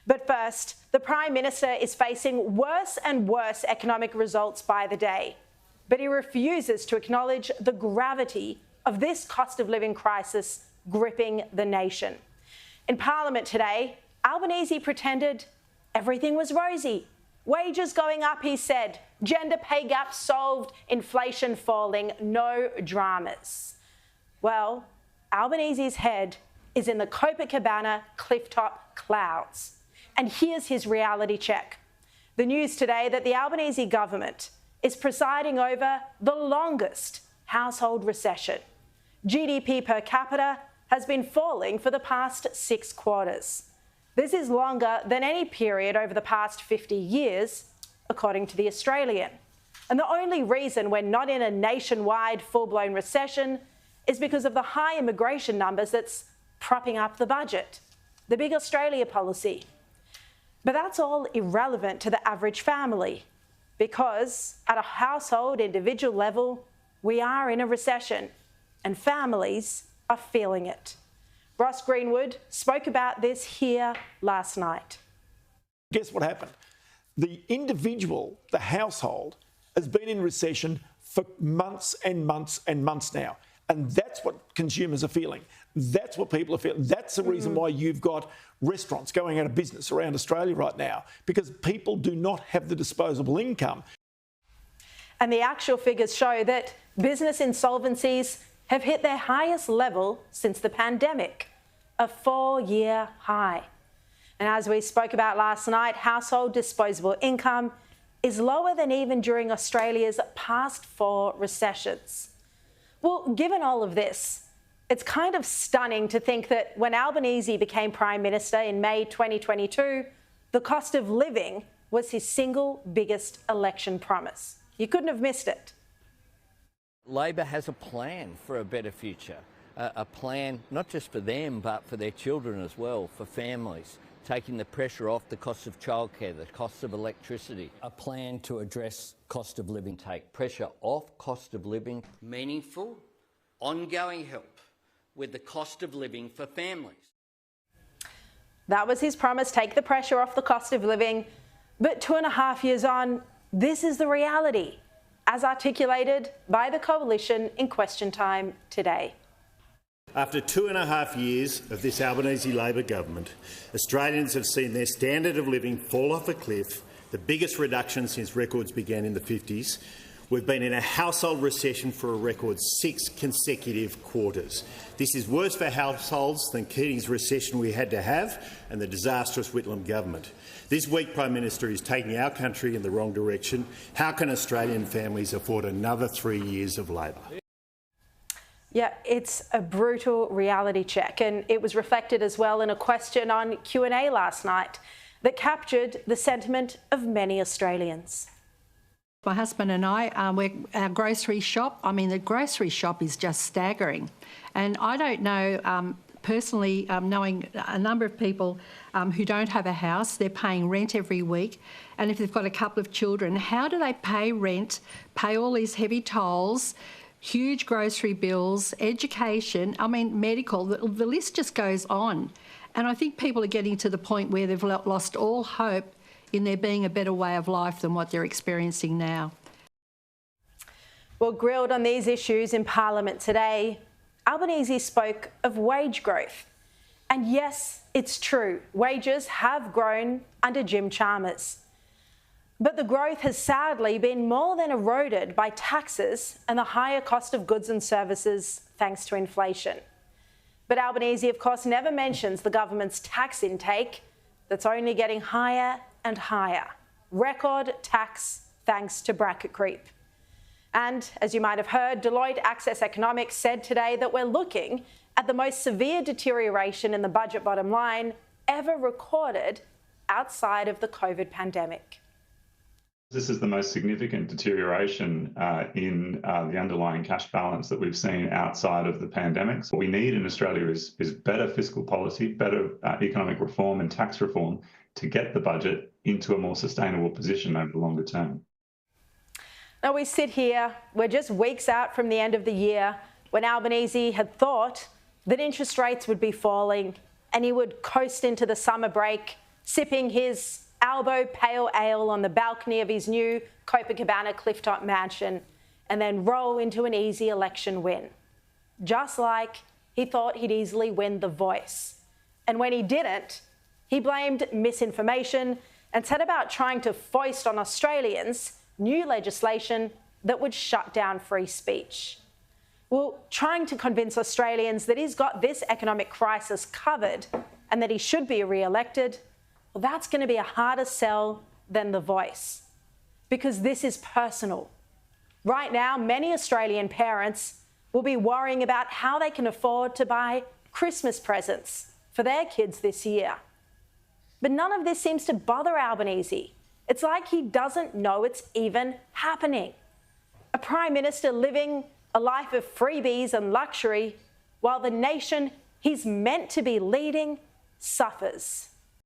But first, the Prime Minister is facing worse and worse economic results by the day. But he refuses to acknowledge the gravity of this cost of living crisis gripping the nation. In Parliament today, Albanese pretended everything was rosy. Wages going up, he said. Gender pay gap solved, inflation falling, no dramas. Well, Albanese's head is in the Copacabana clifftop clouds. And here's his reality check. The news today that the Albanese government is presiding over the longest household recession. GDP per capita has been falling for the past 6 quarters. This is longer than any period over the past 50 years, according to The Australian. And the only reason we're not in a nationwide full-blown recession is because of the high immigration numbers that's propping up the budget, the Big Australia policy. But that's all irrelevant to the average family, because at a household individual level, we are in a recession and families are feeling it. Ross Greenwood spoke about this here last night. Guess what happened? The individual, the household, has been in recession for months and months and months now. And that's what consumers are feeling. That's what people are feeling. That's the reason why you've got restaurants going out of business around Australia right now, because people do not have the disposable income. And the actual figures show that business insolvencies have hit their highest level since the pandemic, a 4-year high. And as we spoke about last night, household disposable income is lower than even during Australia's past 4 recessions. Well, given all of this, it's kind of stunning to think that when Albanese became Prime Minister in May 2022, the cost of living was his single biggest election promise. You couldn't have missed it. Labor has a plan for a better future, a plan not just for them but for their children as well, for families, taking the pressure off the cost of childcare, the cost of electricity. A plan to address cost of living, take pressure off cost of living. Meaningful, ongoing help with the cost of living for families. That was his promise, take the pressure off the cost of living. But 2.5 years on, this is the reality, as articulated by the coalition in Question Time today. After 2.5 years of this Albanese Labor government, Australians have seen their standard of living fall off a cliff, the biggest reduction since records began in the 50s. We've been in a household recession for a record 6 consecutive quarters. This is worse for households than Keating's recession we had to have and the disastrous Whitlam government. This week, Prime Minister is taking our country in the wrong direction. How can Australian families afford another 3 years of Labor? Yeah, it's a brutal reality check, and it was reflected as well in a question on Q&A last night that captured the sentiment of many Australians. My husband and I, our grocery shop, the grocery shop is just staggering. And I don't know, personally, knowing a number of people who don't have a house, they're paying rent every week. And if they've got a couple of children, how do they pay rent, pay all these heavy tolls, huge grocery bills, education, medical, the list just goes on. And I think people are getting to the point where they've lost all hope in there being a better way of life than what they're experiencing now. Well, grilled on these issues in Parliament today, Albanese spoke of wage growth. And yes, it's true, wages have grown under Jim Chalmers. But the growth has sadly been more than eroded by taxes and the higher cost of goods and services thanks to inflation. But Albanese, of course, never mentions the government's tax intake that's only getting higher and higher. Record tax thanks to bracket creep. And as you might have heard, Deloitte Access Economics said today that we're looking at the most severe deterioration in the budget bottom line ever recorded outside of the COVID pandemic. This is the most significant deterioration in the underlying cash balance that we've seen outside of the pandemic. So what we need in Australia is better fiscal policy, better economic reform and tax reform to get the budget into a more sustainable position over the longer term. Now we sit here, we're just weeks out from the end of the year, when Albanese had thought that interest rates would be falling and he would coast into the summer break sipping his Albo pale ale on the balcony of his new Copacabana clifftop mansion, and then roll into an easy election win. Just like he thought he'd easily win The Voice. And when he didn't, he blamed misinformation and set about trying to foist on Australians new legislation that would shut down free speech. Well, trying to convince Australians that he's got this economic crisis covered and that he should be re-elected, well, that's going to be a harder sell than The Voice, because this is personal. Right now, many Australian parents will be worrying about how they can afford to buy Christmas presents for their kids this year. But none of this seems to bother Albanese. It's like he doesn't know it's even happening. A Prime Minister living a life of freebies and luxury while the nation he's meant to be leading suffers.